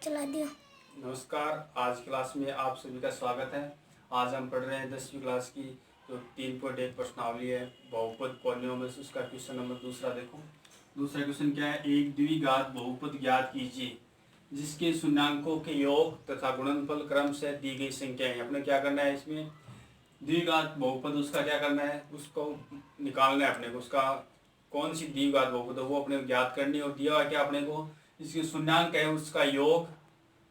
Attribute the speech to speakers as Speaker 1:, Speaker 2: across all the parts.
Speaker 1: चला दिया।
Speaker 2: नमस्कार, आज क्लास में आप सभी का स्वागत है। आज हम पढ़ रहे हैं 10वीं क्लास की जो 3.1 प्रश्नावली है बहुपद पॉलिनोमियल्स, उसका क्वेश्चन नंबर दूसरा देखो। दूसरा क्वेश्चन क्या है, एक द्विघात बहुपद ज्ञात कीजिए जिसके शून्याङ्कों के योग तथा गुणनफल क्रम से दी गई संख्या है। अपने क्या करना है, इसमें द्विघात बहुपद उसका क्या करना है, उसको निकालना है अपने को। उसका कौन सी द्विघात बहुपद है वो अपने को ज्ञात करनी है। और दिया हुआ क्या अपने को, इसके शून्याङ्क है उसका योग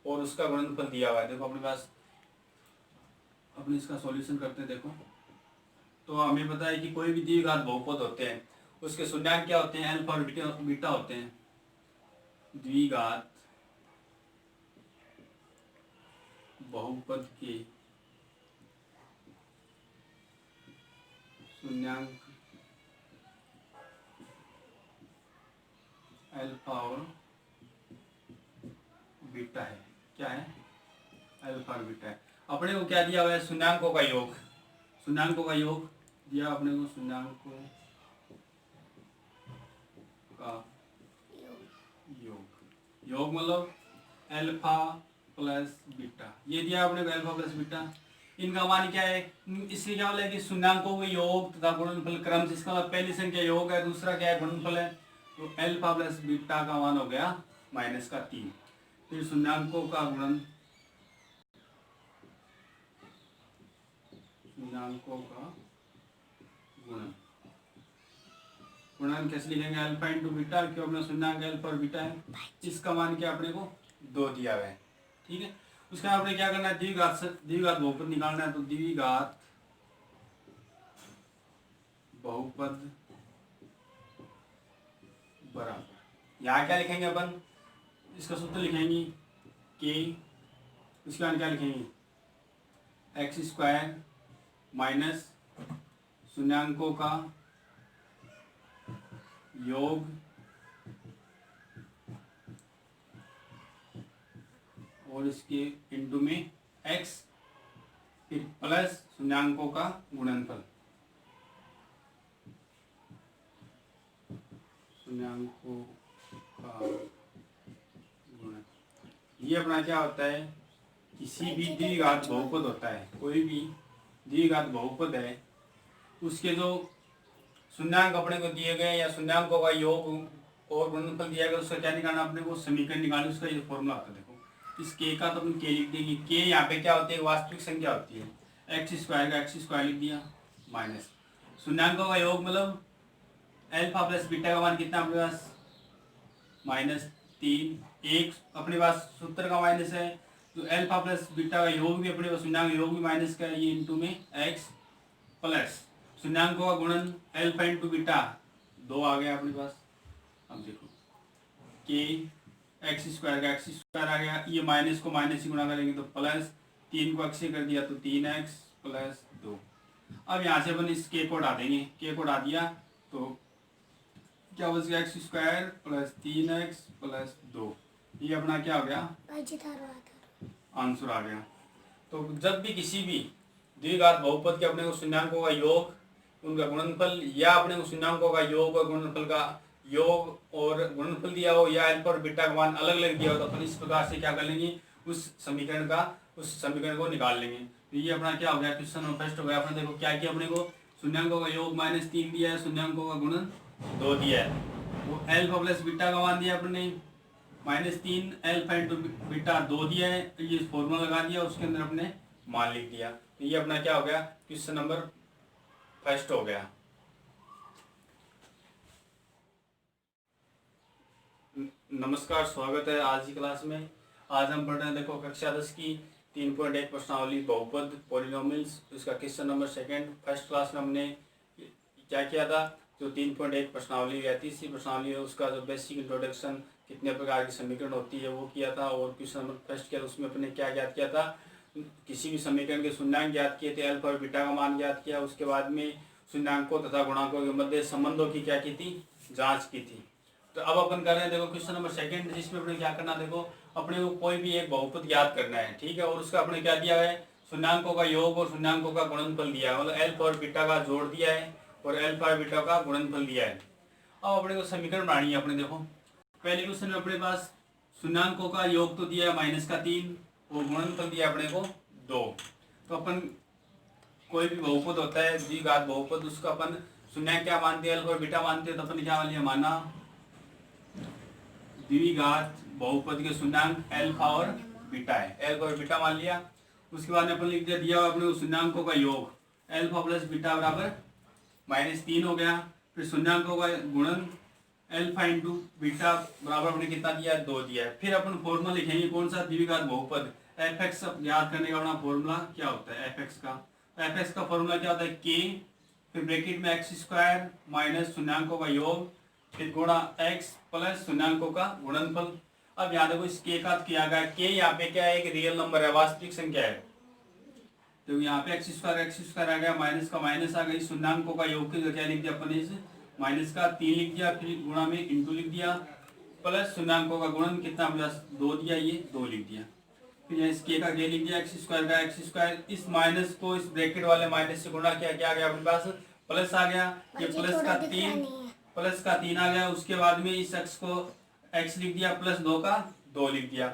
Speaker 2: और उसका गुणनफल दिया हुआ है। देखो अपने पास, अपने इसका सॉल्यूशन करते हैं। देखो तो हमें पता है कि कोई भी द्विघात बहुपद होते हैं उसके शून्याङ्क क्या होते हैं, अल्फा और बीटा होते हैं। द्विघात बहुपद के शून्याङ्क अल्फा और बीटा है। क्या है, अल्फा और बीटा है। अपने को क्या दिया हुआ है, शून्याङ्कों का योग। शून्याङ्कों का योग दिया अपने को, शून्याङ्कों का योग मतलब अल्फा प्लस बीटा। ये दिया अपने को अल्फा प्लस बीटा। इनका मान क्या है, इससे क्या बोला कि शून्याङ्कों के योग तथा गुणनफल क्रम से। इसका मतलब पहली संख्या योग है, दूसरा क्या है गुणनफल है। तो अल्फा प्लस बीटा का मान हो गया -3। फिर शून्याङ्कों का गुणन, शून्याङ्कों का गुणन कैसे लिखेंगे, अल्फा इंटू बीटा, क्यों अपना शून्याङ्क अल्फा और बीटा है। इसका मान क्या अपने को 2 दिया हुआ है। ठीक है, उसका आपने क्या करना है, द्विघात बहुपद निकालना है। तो द्विघात बहुपद बराबर, यहाँ क्या लिखेंगे अपन, इसका सूत्र लिखेंगे के, उसके बाद क्या लिखेंगे x² माइनस शून्याङ्कों का योग और इसके इंटू में x, फिर प्लस शून्याङ्कों का गुणनफल, शून्याङ्कों का गुणन। ये अपना क्या होता है, किसी भी द्विघात बहुपद होता है, कोई भी द्विघात बहुपद है उसके जो शून्याङ्क अपने को दिए गए या शून्याङ्कों का योग और गुणनफल दिया गया, उसका क्या निकालना अपने को, समीकरण निकालना। उसका ये फॉर्मूला होता है। देखो इस के का तो अपन के लिख देंगे। के यहाँ पे क्या होती है, वास्तविक संख्या होती है। x² का x² लिख दिया माइनस शून्याङ्कों का योग मतलब अल्फा प्लस बीटा का मान कितना अपने पास -3। एक अपने पास सूत्र का माइनस है, तो अल्फा प्लस बीटा का योग भी अपने पास, शून्याङ्क योग भी माइनस का है, ये इंटू में x प्लस शून्याङ्कों का गुणन अल्फा इंटू बीटा 2 आ गया अपने पास। अब देखो के x² का x² आ गया, ये माइनस को माइनस ही गुणा करेंगे तो प्लस 3 को x से कर दिया तो 3x प्लस 2। अब यहाँ से अपन इस के को हटा देंगे। के को हटा दिया तो क्या बच गया, x² प्लस 3x प्लस 2। ये अपना क्या हो गया, आंसर आ गया। तो जब भी किसी भी द्विघात बहुपद के अपने को शून्याङ्कों का योग, उनका गुणनफल, या अपने को शून्याङ्कों का योग और गुणनफल का योग और गुणनफल दिया हो, या अल्फा और बीटा का मान अलग अलग दिया हो, तो अपन इस प्रकार से क्या कर लेंगे, उस समीकरण को निकाल लेंगे। तो ये अपना क्या हो गया, क्वेश्चन नंबर फर्स्ट हो गया। अपने देखो क्या किया, अपने को शून्याङ्कों का योग -3 दिया है, शून्याङ्कों का गुणन 2 दिया है, वो अल्फा प्लस बीटा का मान दिया अपने -3, अल्फा इंटू बीटा 2 दिया है। तो ये फॉर्मूला लगा दिया, उसके अंदर अपने मान लिख दिया। तो ये अपना क्या हो गया, क्वेश्चन नंबर फर्स्ट हो गया। नमस्कार, स्वागत है आज की क्लास में। आज हम पढ़ रहे हैं, देखो कक्षा 10 की 3.1 प्रश्नावली बहुपद पॉलिनोमियल्स, उसका question number second. First class में हमने क्या किया था, जो 3.1 प्रश्नावली या तीसरी प्रश्नावली है उसका जो बेसिक इंट्रोडक्शन, कितने प्रकार की समीकरण होती है वो किया था। और क्वेश्चन नंबर फर्स्ट किया, उसमें अपने क्या ज्ञात किया था, किसी भी समीकरण के शून्याङ्क ज्ञात किए थे, अल्फा और बीटा का मान ज्ञात किया। उसके बाद में शून्याङ्कों तथा गुणांकों के मध्य संबंधों की क्या की थी, जांच की थी। तो अब अपन कर रहे हैं, देखो क्वेश्चन नंबर सेकंड, जिसमें अपने क्या करना, देखो अपने को कोई भी एक बहुपद ज्ञात करना है। ठीक है, और उसका अपने क्या दिया है, शून्याङ्कों का योग और शून्याङ्कों का गुणनफल दिया है, मतलब अल्फा और बीटा का जोड़ दिया है और अल्फा और बीटा का गुणनफल दिया है। अब अपने को समीकरण बनानी है। अपने देखो पहले क्वेश्चन में अपने पास शून्यांकों का योग तो दिया है -3 और गुणनफल दिया अपने को 2। तो अपन कोई भी बहुपद होता है द्विघात बहुपद, उसका अपन शून्य क्या मानते हैं, अल्फा और बीटा मानते हैं। तो अपन क्या मान लिया, माना द्विघात बहुपद के शून्यांक अल्फा और बीटा है, अल्फा और बीटा मान लिया। उसके बाद अपन लिख दिया अपने शून्यांकों का योग अल्फा प्लस बीटा बराबर -3 हो गया। फिर शून्यांकों का गुणन अल्फा इंटू बीटा बराबर अपने कितना दिया है, 2 दिया है। फिर अपन फॉर्मूला लिखेंगे कौन सा, द्विघात बहुपद एफ एक्स याद करने का अपना फॉर्मूला क्या होता है एफ एक्स का। एफ एक्स का फॉर्मूला क्या होता है, के फिर ब्रैकेट में एक्स स्क्वायर माइनस शून्यांकों का योग फिर गुणा एक्स प्लस शून्यांकों का गुणनफल। अब यहाँ देखो इस के का किया गया, के यहाँ पे क्या है, एक रियल नंबर है, वास्तविक संख्या है। तो यहाँ पे एक्स स्क्वायर आ गया, माइनस का माइनस आ गई, शून्यांकों का योग की क्या लिख दिया अपन इस माइनस का 3 लिख दिया, फिर गुणा में इंटू लिख दिया, प्लस शून्यांकों का गुणन कितना प्लस 2 दिया, ये 2 लिख दिया। फिर इस के का के लिख दिया, एक्स स्क्वायर का एक्स स्क्वायर, इस माइनस को इस ब्रैकेट वाले माइनस से गुणा किया, क्या आ गया अपने पास प्लस आ गया, ये प्लस का 3 आ गया। उसके बाद में इस एक्स को एक्स लिख दिया, प्लस 2 का 2 लिख दिया।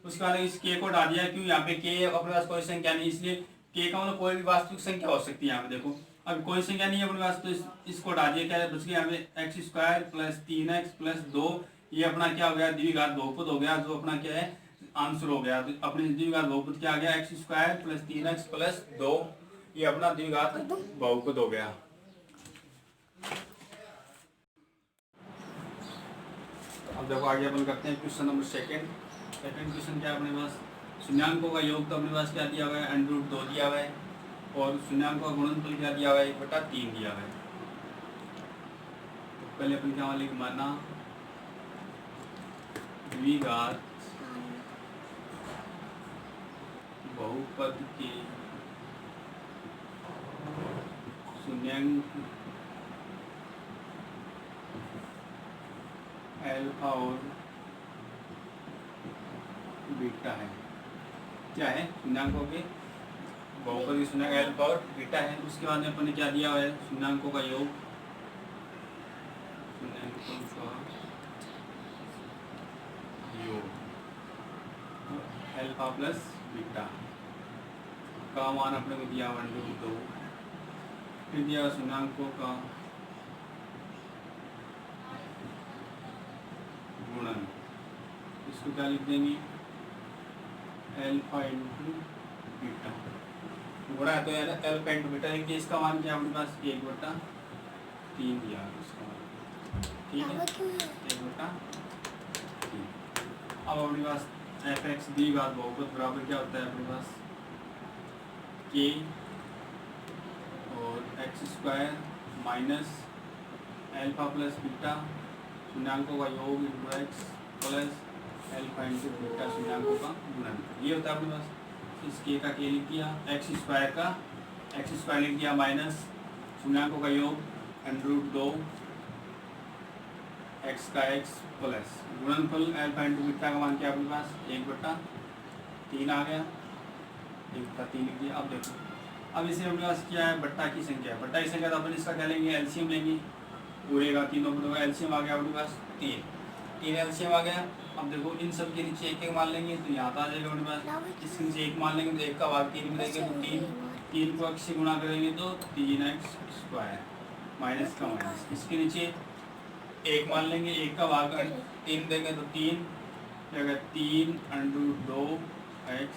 Speaker 2: उसके बाद इस के को डाल दिया, क्यों यहाँ पे के अपने पास कोई संख्या नहीं, इसलिए के का मतलब कोई भी वास्तविक संख्या हो सकती है। यहाँ पे देखो अब कोई संख्या नहीं है अपने पास, तो इसको डाल दिया, क्या बच गया हमें x square plus 3x plus 2, ये अपना क्या हो गया, द्विघात बहुपद हो गया, जो अपना क्या है आंसर हो गया। तो अपने द्विघात बहुपद क्या आ गया, x square plus 3x plus 2, ये अपना द्विघात बहुपद हो गया। अब देखो आगे अपन करते हैं क्वेश्चन नंबर सेकंड क्वेश्चन क्या है अपने पास, शून्यांकों का योग तो अपने पास क्या दिया हुआ है, √2 दिया हुआ है, और शून्यांकों का गुणनफल क्या दिया हुआ है, 1/3 दिया हुआ है। तो पहले अपन क्या वाले माना द्विघात बहुपद के शून्यांक अल्फा और बीटा है, क्या है शून्यांकों के बहुपद के शून्यांक अल्फा और बीटा है। उसके बाद में अपन ने क्या दिया हुआ है, शून्यांकों का योग अल्फा प्लस बीटा का मान अपने को दिया 1/2, फिर दिया शून्यांकों का गुणन, इसको क्या लिख देंगे अल्फा इंटू बीटा, गुणा है तो यार अल्फा इंटू बीटा लिख दिया, इसका मान क्या अपने पास 1/3 दिया इसका मान, ठीक है 1/3। अब अपने पास एफ एक्स द्विघात बहुपद बराबर क्या होता है अपने पास, के और x square minus alpha plus beta शून्यांकों का योग into x plus alpha into beta शून्यांकों का गुणन, ये होता है अपने पास। इस के का के लिख दिया, एक्स स्क्वायर लिख दिया, माइनस शून्यांकों का योग √2 एक्स का एक्स प्लस गुणनफल अल्फा इंटू बीटा का मान क्या अपने पास 1/3 आ गया, 1/3 लिख दिया। अब देखो अब इसे अपने पास क्या है, बट्टा की संख्या है, बट्टा की संख्या तो अपन इसका क्या लेंगे, एलसीएम लेंगे, पूरे का तीनों पदों का एलसीएम आ गया अपने पास 3 एलसीएम आ गया। अब देखो इन सब के नीचे एक मान लेंगे तो यहाँ आ जाएगा अपने पास, इसके नीचे 1 मान लेंगे तो 1 का भाग 3 में देंगे तो 3 को x से गुणा करेंगे तो 3x स्क्वायर माइनस का माइनस, इसके नीचे 1 मान लेंगे, 1 का भाग 3 देंगे तो 3 √2 x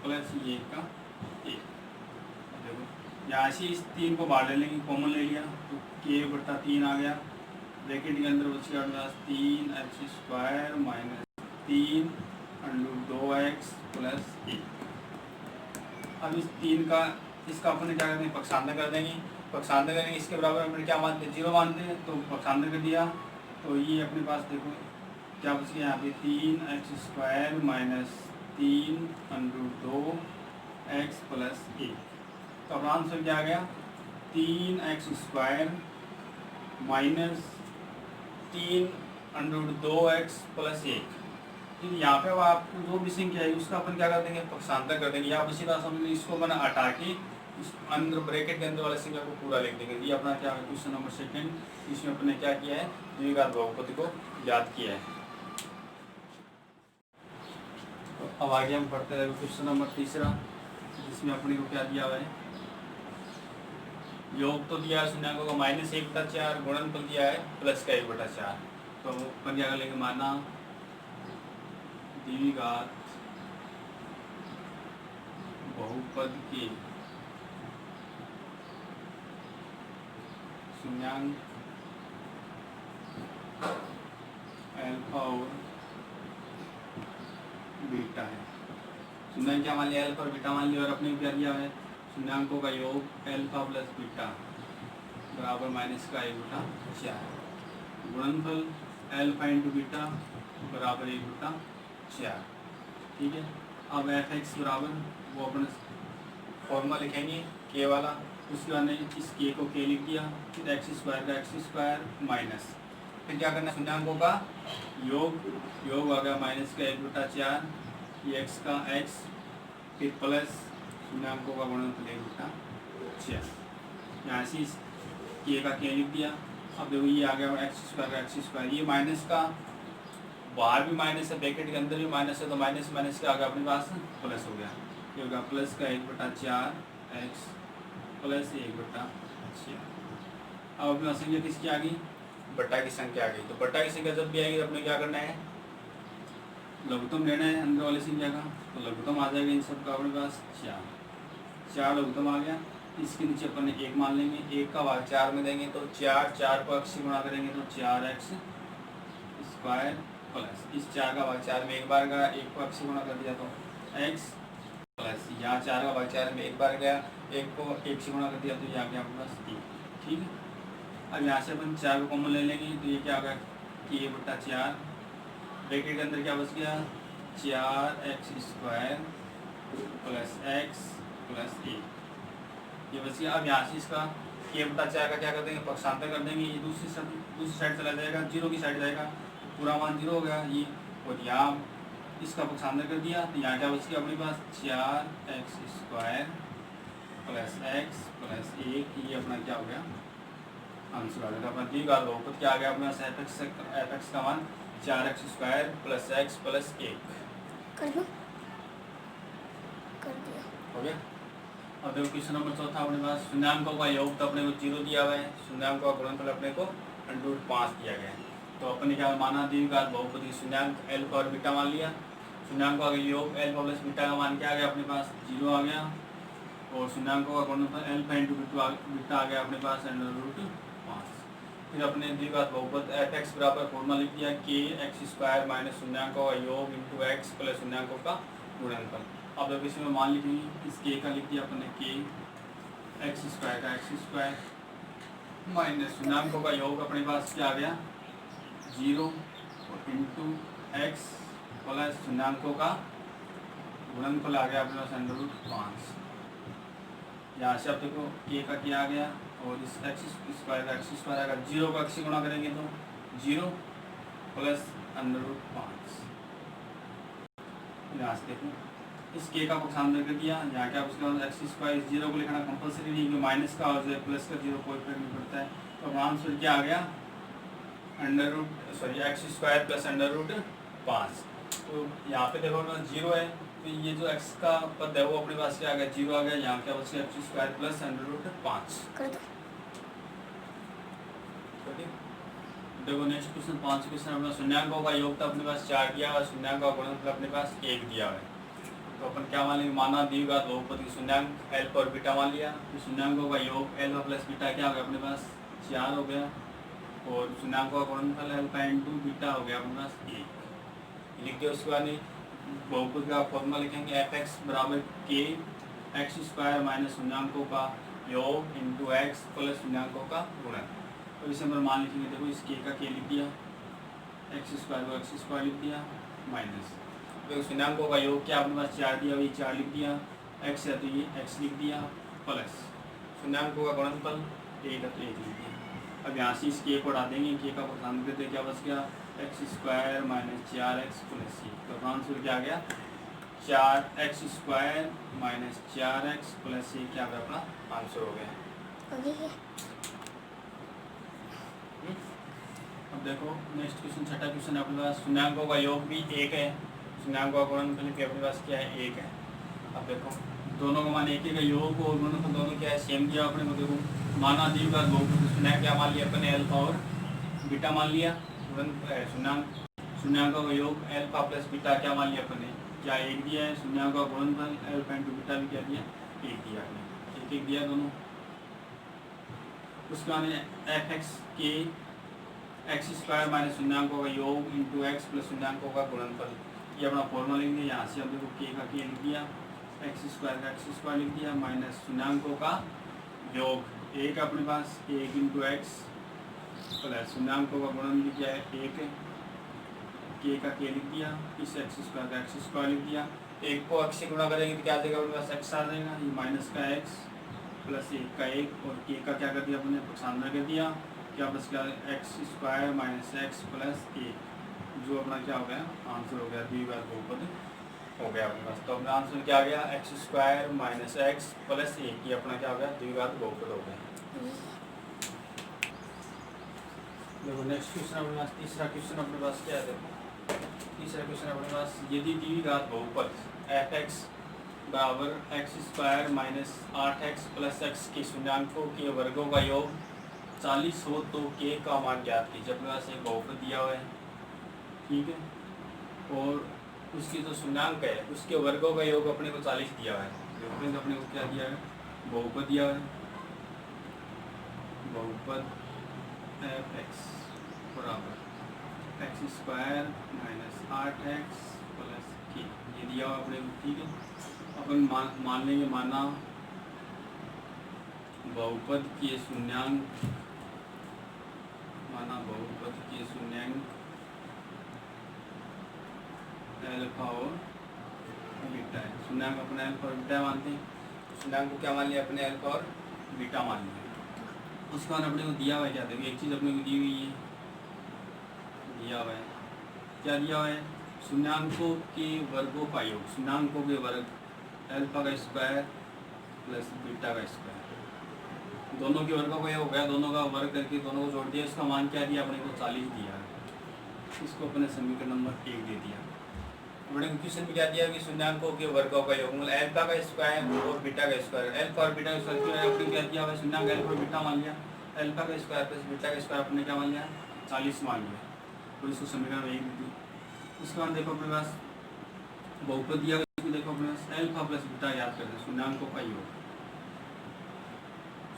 Speaker 2: प्लस ये का 1। देखो यहाँ से इस 3 को बाहर ले लेंगे, कॉमन ले लिया तो k/3 आ गया, ब्रैकेट के अंदर बच गया अपने पास 3x square minus 3 √2x plus 1। अब इस 3 का इसका अपन क्या करते हैं, पक्षांतर कर देंगे, पक्षांतर करेंगे, इसके बराबर अपने क्या मानते हैं 0 मानते हैं, तो पक्षांतर कर दिया तो ये अपने पास देखो क्या बच गया यहाँ पे 3x square minus 3 √2x plus 1। तो अपना आंसर क्या आ गया 3x square minus 3 √2x plus 1। फिर यहाँ पे अब आपको जो भी संख्या है उसका अपन क्या कर देंगे, पक्षांतर कर देंगे, या इसी तरह समझ लीजिए इसको मैंने हटा के इस अंदर ब्रैकेट के अंदर वाले संख्या को पूरा लिख देंगे। ये अपना क्या है क्वेश्चन नंबर सेकंड, इसमें अपने क्या किया है द्विघात बहुपद को याद किया है। अब आगे हम पढ़ते हैं क्वेश्चन नंबर तीसरा, जिसमें अपने को क्या दिया हुआ है, योग तो दिया है शून्याङ्कों का -1/4, गुणनफल दिया है प्लस का 1/4। तो अपन क्या कर लेंगे, माना द्विघात बहुपद के शून्याङ्क अल्फा और बीटा है। शून्याङ्क क्या मान लिया, अल्फा और बीटा मान लिया, और अपने क्या दिया है, शून्याङ्कों का योग अल्फा प्लस बीटा बराबर माइनस का 1/4, गुणनफल अल्फा इंटू बीटा बराबर 1/4। ठीक है। अब एफ एक्स बराबर वो अपन फॉर्मूला लिखेंगे के वाला, उसके बाद इस के को के लिख दिया, फिर एक्स स्क्वायर का एक्स स्क्वायर माइनस, फिर क्या करना है, शून्याङ्कों का योग आ गया माइनस का 1/4, ये एक्स का एक्स, फिर प्लस शून्याङ्कों का गुणनफल 1/4, यहाँ से के का के लिख दिया। अब देखो ये आ गया एक्स स्क्वायर का एक्स स्क्वायर, ये माइनस का बाहर भी माइनस है, ब्रैकेट के अंदर भी माइनस है, तो माइनस माइनस क्या आ गया अपने पास, प्लस हो गया, ये होगा प्लस का 1/4 एक्स प्लस 1/4। अब अपनी संख्या किसकी आ गई, बट्टा की संख्या आ गई। तो बट्टा की संख्या जब भी आएगी तो अपने क्या करना है, लघुत्तम लेना है अंदर वाली संख्या का, तो लघुत्तम आ जाएगा इन सब का अपने पास 4 लघुत्तम आ गया। इसके नीचे अपन ने 1 मान लेंगे, 1 का भाग 4 में देंगे तो 4 को x से गुणा करेंगे तो 4x स्क्वायर प्लस इस 4 का भाग 4 में एक बार गया, 1 को x से गुणा कर दिया तो x प्लस यहाँ 4 का भाग 4 में एक बार गया, 1 को 1 से गुणा कर दिया तो ये आ गया अपने पास 1। ठीक है। अब यहाँ से अपन 4 को कॉमन ले लेंगे तो ये क्या आ गया, k/4, ब्रैकेट के अंदर क्या बच गया, 4x square plus x plus 1, ये बच गया। अब यहाँ से इसका k/4 का क्या कर देंगे, पक्षांतर कर देंगे, ये दूसरी साइड चला जाएगा, 0 की साइड जाएगा, पूरा मान 0 हो गया ये, और यहाँ इसका पक्षांतर कर दिया तो यहाँ क्या बच गया अपने पास, 4x square plus x plus 1, ये अपना क्या हो गया आंसर आ गया। अपना द्विघात बहुपद क्या आ गया अपने पास, एफ एक्स का मान 4x square plus x plus 1
Speaker 1: कर दिया
Speaker 2: हो गया। अब देखो क्वेश्चन नंबर चौथा अपने पास, शून्याङ्कों का योग तो अपने को 0 दिया हुआ है, शून्याङ्कों का गुणनफल अपने को √5 दिया गया है। तो अपने क्या माना, द्विघात बहुपद की शून्याङ्क अल्फा और बीटा मान लिया, शून्याङ्कों का योग अल्फा प्लस बीटा का मान क्या आ गया अपने पास, 0 आ गया, और शून्याङ्कों का गुणनफल अल्फा इंटू बीटा आ गया अपने पास √5। फिर अपने द्विघात बहुपद एफ एक्स बराबर फॉर्मूला लिख दिया, के एक्स स्क्वायर माइनस शून्याङ्कों का योग इंटू एक्स प्लस शून्याङ्कों का गुणनफल। अब जब इसमें मान लिखेंगे, इस के का लिख दिया अपन ने, के एक्स स्क्वायर का एक्स स्क्वायर माइनस शून्याङ्कों का योग अपने पास क्या आ गया 0 इंटू एक्स प्लस शून्याङ्कों का गुणनफल आ गया अपने पास √5। यहाँ से अब देखो के का क्या आ गया, और इस एक्स स्क्वायर का एक्स स्क्वायर आएगा, 0 का x से गुणा करेंगे तो 0 प्लस √5। यहाँ से देखो इस के का पक्षांतर कर दिया, यहाँ क्या उसके बाद एक्स स्क्वायर 0 को लिखना कंपलसरी नहीं, क्योंकि माइनस का और प्लस का 0 कोई फर्क नहीं पड़ता है। तो आंसर क्या आ गया, एक्स स्क्वायर प्लस √5। तो यहाँ पे देखो ना 0 है, तो ये जो x का पद है वो अपने पास क्या आ गया, 0 आ गया, यहाँ क्या बच गया एक्स स्क्वायर प्लस √5। देखो नेक्स्ट क्वेश्चन 5 क्वेश्चन अपना, शून्याङ्कों का योग तो अपने पास 4 दिया हुआ, शून्याङ्कों का गुणनफल अपने पास 1 दिया हुआ है। तो अपन क्या मान लेंगे, माना द्विघात बहुपद की शून्याङ्क अल्फा और बीटा मान लिया, तो शून्याङ्कों का योग अल्फा प्लस बीटा क्या हो गया अपने पास 4 हो गया, और शून्याङ्कों का गुणनफल अल्फा इंटू बीटा हो गया अपने पास 1 लिख दिया। उसके बाद बहुपद का फॉर्मूला लिखेंगे, एफ एक्स बराबर के एक्स स्क्वायर माइनस शून्याङ्कों का योग इंटू एक्स प्लस शून्याङ्कों का गुणन। तो इसे हम मान लिखेंगे, देखो इस के का के लिख दिया, एक्स स्क्वायर को एक्स स्क्वायर लिख दिया माइनस, तो शून्याङ्कों का योग क्या अपने पास 4 दिया, वही 4 लिख दिया, एक्स है तो ये एक्स लिख दिया, प्लस शून्याङ्कों का गुणनफल 1 है तो 1 लिख दिया। अब यहाँ से इस के को हटा देंगे, के का पक्षांतर करते क्या बच गया, x square minus 4x plus 1। तो आंसर क्या आ गया, 4x square minus 4x plus 1 क्या अपना आंसर हो गया। अब देखो नेक्स्ट क्वेश्चन, छठा क्वेश्चन अपने पास, शून्याङ्कों का योग भी 1 है, शून्याङ्क का गुणनफल भी अपने पास क्या है, 1 है। अब देखो दोनों का मान एक ही का योग और गुणनफल दोनों क्या है, सेम दिया अपने को। देखो माना द्विघात बहुपद शून्याङ्क क्या मान लिया अपने, अल्फा और बीटा मान लिया। शून्याङ्कों का योग अल्फा प्लस बीटा क्या मान लिया अपने, क्या 1 दिया है। शून्याङ्कों का गुणनफल अल्फा इंटू बीटा भी क्या दिया, 1 दिया आपने, 1 1 दिया दोनों। उसके बाद एफ एक्स के एक्स स्क्वायर माइनस शून्याङ्कों का योग इंटू एक्स प्लस शून्याङ्कों का गुणनफल, ये अपना फॉर्मूला लिख दिया। यहाँ से हम देखो के का के लिख दिया, एक्स स्क्वायर का एक्स स्क्वायर लिख दिया, माइनस शून्याङ्कों का योग 1 अपने पास, 1 इंटू एक्स प्लस शून्याङ्कों का गुणन लिख दिया है 1, के का के लिख दिया, इस एक्स स्क्वायर का एक्स स्क्वायर लिख दिया। 1 को एक्स से गुणा करेंगे तो क्या आ जाएगा अपने पास, एक्स आ जाएगा। ये माइनस का एक्स प्लस 1 का 1 और के का क्या कर दिया अपने, पक्षांतर कर दिया। क्या बस क्या, x square minus x plus 1, जो अपना क्या हो गया, आंसर हो गया द्विघात बहुपद हो गया अपने पास। तो अपना आंसर क्या आ गया, x square minus x plus 1, ये अपना क्या हो गया, द्विघात बहुपद हो गया। देखो नेक्स्ट क्वेश्चन अपने पास, तीसरा क्वेश्चन अपने पास क्या है। देखो तीसरा क्वेश्चन अपने पास, यदि द्विघात बहुपद एफ एक्स बराबर x square minus 8x plus x के शून्याङ्कों के वर्गों का योग 40 हो तो के का मान ज्ञात कीजिए। अपने पास एक बहुपद दिया हुआ है, ठीक है, और उसकी जो शून्याङ्क है उसके वर्गों का योग अपने को 40 दिया हुआ है। योग अपने को क्या दिया है, बहुपद दिया हुआ है, बहुपद एफ एक्स बराबर x square minus 8x plus के, ये दिया हुआ अपने को, ठीक है। अपन मान लेंगे, माना बहुपद के शून्याङ्क, माना बहुपद के शून्याङ्क अल्फा और बीटा है। शून्याङ्क अपने अल्फा और बीटा मानते हैं, शून्याङ्क को क्या मान लिया अपने, अल्फा और बीटा मान लिया। उसके बाद अपने को दिया हुआ है क्या, देखो एक चीज़ अपने को दी हुई है, दिया हुआ है क्या, दिया हुआ है शून्याङ्कों के वर्गों का योग, शून्याङ्कों के वर्ग अल्फा का स्क्वायर प्लस बीटा का स्क्वायर, दोनों के वर्गों का ये हो गया, दोनों का वर्ग करके दोनों को जोड़ दिया। इसका मान क्या दिया अपने को, 40 दिया है। इसको अपने समीकरण नंबर 1 दे दिया। अपने क्वेश्चन में क्या दिया कि शून्याङ्कों के वर्गों का योग, मतलब अल्फा का स्क्वायर और बीटा का स्क्वायर, अल्फा और बीटा का स्क्वायर अपने क्या दिया हुआ है, शून्याङ्क अल्फा और बीटा मान लिया, अल्फा का स्क्वायर प्लस बीटा का स्क्वायर अपने क्या मान लिया, 40 मान लिया, तो इसको समीकरण में 1 दे दी। उसके बाद देखो अपने पास बहुपद दिया, देखो अपने अल्फा प्लस बीटा याद करते हैं, शून्याङ्कों का योग,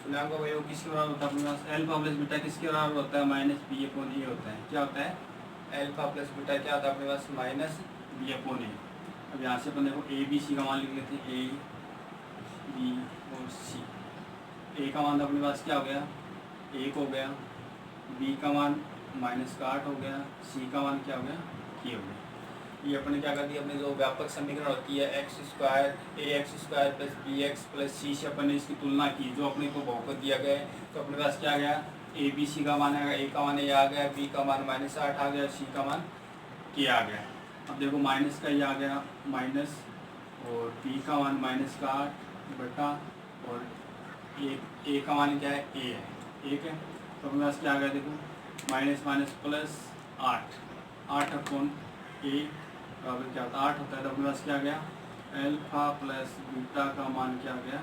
Speaker 2: शून्याङ्कों का योग किसके बराबर होता है अपने पास, अल्फा प्लस बीटा किसके बराबर होता है, माइनस बी अपॉन ए होता है। क्या होता है, अल्फा प्लस बीटा क्या होता है अपने पास, माइनस बी अपॉन ए। अब यहाँ से अपन देखो ए बी सी का मान लिख लेते हैं, ए बी और सी। ए का मान अपने पास क्या हो गया, 1 हो गया, बी का मान माइनस का 8 हो गया, सी का मान क्या हो गया, के हो गया। ये अपने क्या कर दिया, अपने जो व्यापक समीकरण होती है x square A x square plus B x plus C से अपन ने इसकी तुलना की, जो अपने को बहुपद दिया गया है, तो अपने पास क्या आ गया, ए बी सी का मान आएगा, ए का मान ये आ गया, बी का मान माइनस 8 आ गया, सी का मान के आ गया। अब देखो माइनस का ये आ गया माइनस, और बी का मान माइनस का 8 बटा, और ए का मान क्या है, ए है, ठीक है। तो अपने पास क्या आ गया, देखो माइनस माइनस प्लस 8 अपॉन ए बराबर क्या होता है, 8 होता है। तो अपने पास क्या आ गया, अल्फा प्लस बीटा का मान क्या आ गया,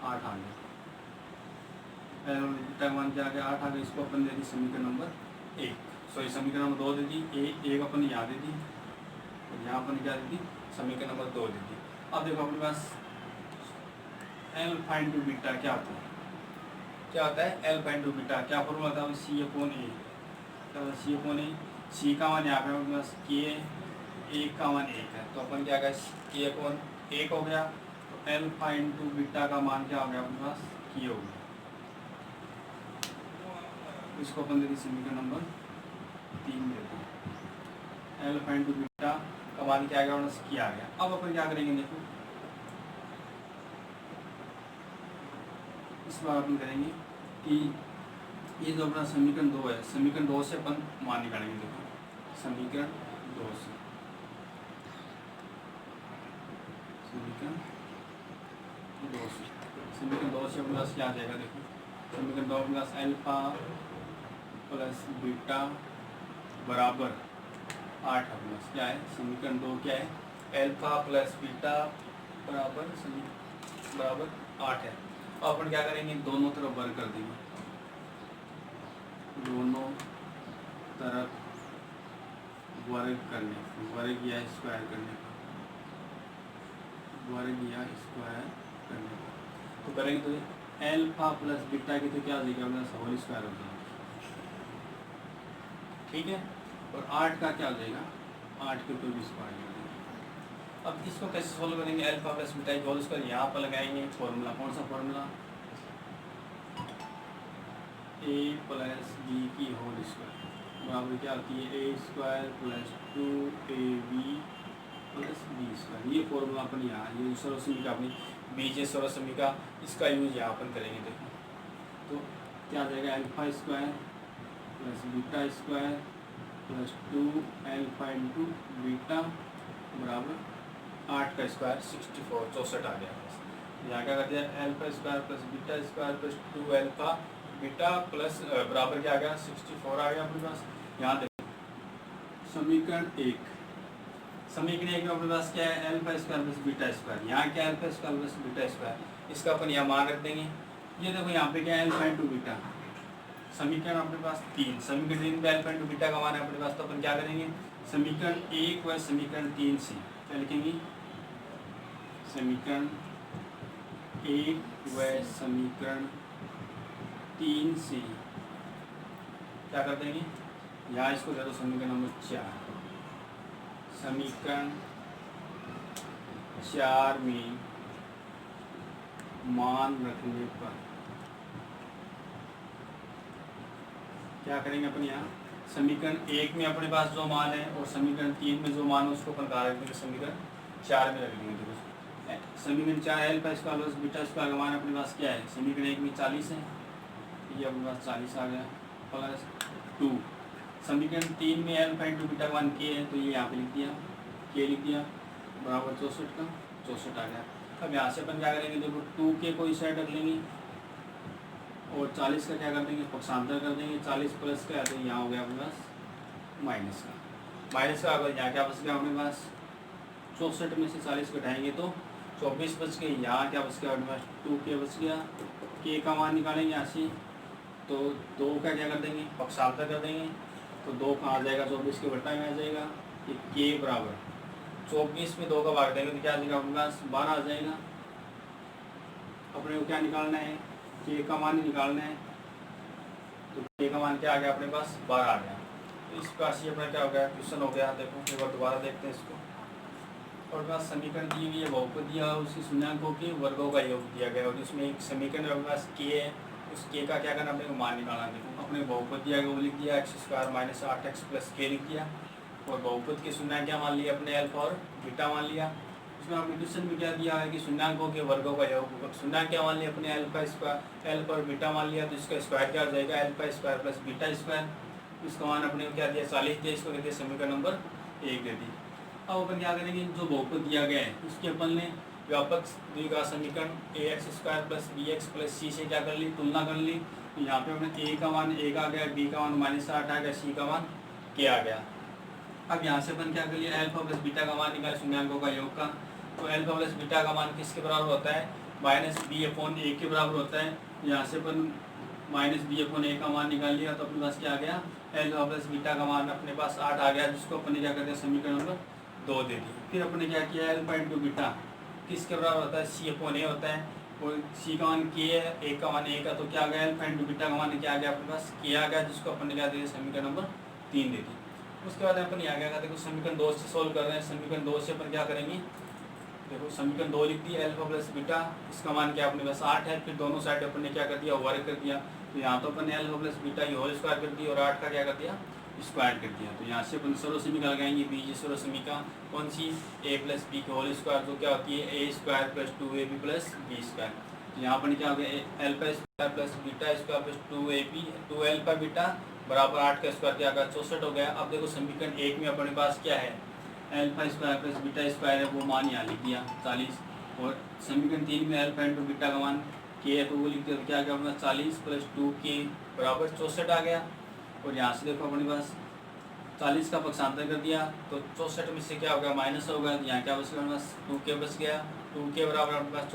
Speaker 2: 8 आ गया, बीटा का मान क्या आ गया, 8 आ गया। इसको अपन दे दी समीकरण नंबर 1, सॉरी समीकरण नंबर 2 दे दी, एक अपन यहाँ दे दी, और यहाँ अपन क्या दे दी, समीकरण नंबर 2 दे दी। अब देखो अपने पास अल्फा इंटू बीटा क्या होता है, क्या होता है अल्फा इंटू बीटा, क्या फॉर्मूला था, सी अपॉन ए, क्या होता है सी अपॉन ए। सी का मान यहाँ पे अपने पास के, एक का मान 1 है, तो अपन क्या गया, के अपॉन 1 हो गया, तो अल्फा इंटू बीटा का मान क्या हो गया अपने पास, के हो गया। इसको अपन देखिए समीकरण नंबर 3 देते हैं, अल्फा इंटू बीटा का मान क्या आ गया, के आ गया। अब अपन क्या करेंगे, देखो इस बार अपन करेंगे कि ये जो अपना समीकरण 2 है, समीकरण 2 से अपन मान निकालेंगे। देखो समीकरण 2 से, समीकरण 2 से अपने पास क्या आ जाएगा, देखो समीकरण 2 अपने पास अल्फा प्लस बीटा बराबर 8 अपने पास क्या है, समीकरण 2 क्या है, अल्फा प्लस बीटा बराबर 8 है। अब अपन क्या करेंगे, दोनों तरफ वर्ग कर देंगे, दोनों तरफ वर्ग करने, वर्ग या स्क्वायर करने का, वर्ग या स्क्वायर करने का तो करेंगे तो अल्फा प्लस बीटा की तो क्या हो जाएगा अपना होल स्क्वायर हो जाएगा, ठीक है। और 8 का क्या हो जाएगा, 8 के ऊपर भी स्क्वायर कर देंगे। अब इसको कैसे सोल्व करेंगे, अल्फा प्लस बीटा की होल स्क्वायर यहाँ पर लगाएंगे फॉर्मूला, कौन सा फॉर्मूला, a प्लस बी की होल स्क्वायर बराबर क्या होती है, a square plus 2ab plus B square. ये फॉर्मूला अपन यहाँ, ये सर्वसमीका अपनी बीजीय सर्वसमीका, इसका यूज यहाँ अपन करेंगे। देखो तो क्या आ जाएगा, alpha square plus beta square plus 2 alpha into beta बराबर 8 का स्क्वायर 64 64 आ गया। यहाँ क्या कर दिया, alpha square plus beta square plus 2 alpha beta plus बराबर क्या आ गया 64 आ गया अपने पास। यहाँ देखो समीकरण 1, समीकरण 1 में अपने पास क्या है, alpha square plus beta square, यहाँ क्या है alpha square plus beta square, इसका अपन यहाँ मान रख देंगे। ये देखो यहाँ पे क्या है अल्फा इंटू बीटा, समीकरण अपने पास 3, समीकरण 3 में अल्फा इंटू बीटा का मान है अपने पास, तो अपन क्या करेंगे, समीकरण 1 व समीकरण 3 से क्या लिखेंगे, समीकरण 1 व समीकरण 3 से क्या कर देंगे, यहाँ इसको दे दो समीकरण नंबर 4, समीकरण 4 में मान रखने पर क्या करेंगे अपन, यहाँ समीकरण 1 में अपने पास जो मान है और समीकरण 3 में जो मान है उसको अपन कहाँ रख देंगे, समीकरण 4 में रख देंगे। देखो समीकरण 4 alpha square plus beta square का मान अपने पास क्या है, समीकरण 1 में 40 है, ये अपने पास 40 आ गया प्लस 2, समीकरण 3 में अल्फा इंटू बीटा का मान के है, तो ये यहाँ पे लिख दिया, के लिख दिया बराबर 64 का 64 आ गया। अब यहाँ से अपन क्या करेंगे, देखो 2 के कोई साइड रख लेंगे और 40 का क्या कर देंगे, पक्षांतर कर देंगे, 40 प्लस का तो यहाँ हो गया अपने पास माइनस का, माइनस का अगर यहाँ क्या बच गया अपने पास 64 में से 40 घटाएंगे तो 24 बच गए, यहाँ क्या बच गया अपने पास 2 के बच गया, के का मान निकालेंगे यहाँ से तो 2 का क्या कर देंगे, पक्षांतर कर देंगे, तो 2 कहाँ आ जाएगा, 24 के बट्टा में आ जाएगा, कि के बराबर 24 में 2 का भाग देंगे तो क्या आ जाएगा अपने पास 12 आ जाएगा। अपने को क्या निकालना है, के का मान निकालना है, तो के का मान क्या आ गया अपने पास 12 आ गया। तो इस प्रकार से अपना क्या हो गया, क्वेश्चन हो गया। देखो एक बार दोबारा देखते हैं इसको, और पास समीकरण दी हुई है, बहुपद दिया, उसकी शून्याङ्कों के वर्गों का योग दिया गया, और इसमें एक समीकरण अपने पास के है, उस के का क्या करना अपने को मान निकालना। देखो अपने बहुपद दिया गया वो लिख दिया x square minus 8x plus के लिख दिया, और बहुपद के शून्याङ्क क्या मान लिया अपने अल्फा और बीटा मान लिया। इसमें हमने क्वेश्चन में क्या दिया है कि शून्याङ्कों के वर्गों का योग, शून्याङ्क क्या मान लिया अपने अल्फा स्क्वायर, अल्फा और बीटा मान लिया, तो इसका स्क्वायर क्या हो जाएगा alpha square plus beta square, इसका मान अपने को क्या दिया 40 दिया, इसको कहते हैं समीकरण नंबर 1 दे दी। अब अपन क्या करेंगे, जो बहुपद दिया गया है उसके अपन ने व्यापक द्विघात समीकरण ax square plus bx plus c से क्या कर ली, तुलना कर ली। तो यहाँ पे अपने a का मान 1 आ गया, b का मान -8 आ गया, c का मान k आ गया। अब यहाँ से अपन क्या कर लिया, अल्फा प्लस बीटा का मान निकाले शून्याङ्कों का योग का, तो अल्फा प्लस बीटा का मान किसके बराबर होता है, -b/a के बराबर होता है। यहाँ से अपन -b/a का मान निकाल लिया, तो अपने पास क्या आ गया, अल्फा प्लस बीटा का मान अपने पास 8 आ गया, जिसको अपन ने क्या करते हैं समीकरण नंबर 2 दे दी। फिर अपने क्या किया, अल्फा इंटू बीटा किसके बराबर होता है, c/a होता है, और c का मान k है, a का मान a का, तो क्या आ गया अल्फा इंटू बीटा का मान क्या आ गया अपने पास k आ गया, जिसको अपन ने क्या दिया समीकरण नंबर 3 दे दी। उसके बाद अपन यहाँ क्या देखो समीकरण 2 से सोल्व कर रहे हैं। समीकरण 2 से अपन क्या करेंगे, देखो समीकरण 2 लिख दिया अल्फा प्लस बीटा, इसका मान क्या अपने पास 8 है, फिर दोनों साइड अपन ने क्या कर दिया वर्ग कर दिया, तो यहाँ तो अपन ने अल्फा प्लस बीटा की होल स्क्वायर कर दिया और 8 का क्या कर दिया स्क्वायर कर दिया। तो यहाँ से अपन सर्वसमीका लगाएंगे, बीजीय सर्वसमीका कौन सी, a प्लस बी की होल स्क्वायर, जो क्या होती है a square plus 2ab plus b square. तो यहाँ पर क्या हो गया, alpha square plus beta square plus 2ab 2 alpha beta बराबर 8 का स्क्वायर क्या गया 64 हो गया। अब देखो समीकरण 1 में अपने पास क्या है, alpha square plus beta square है, वो मान यहाँ लिख दिया 40, और समीकरण 3 में अल्फा इंटू बीटा का मान k है, तो वो लिख दिया, तो क्या गया अपना 40 प्लस 2k बराबर 64 आ गया। और यहाँ से देखो अपने पास 40 का पक्षांतर कर दिया तो 64 में से क्या होगा माइनस होगा, यहाँ क्या बच गया 2k बच गया। 2k बराबर अपने पास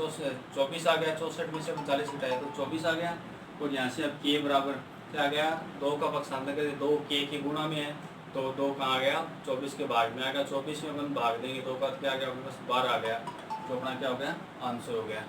Speaker 2: 24 आ गया, 64 में से 40 घटाया तो 24 आ गया। और यहाँ से अब k बराबर क्या आ गया, 2 का पक्षांतर कर दिया, 2 k के गुणा में है तो 2 कहाँ आ गया 24 के भाग में आ गया। 24 में अपन भाग देंगे 2 का क्या आ गया अपने पास 12 आ गया, जो अपना क्या हो गया आंसर हो गया।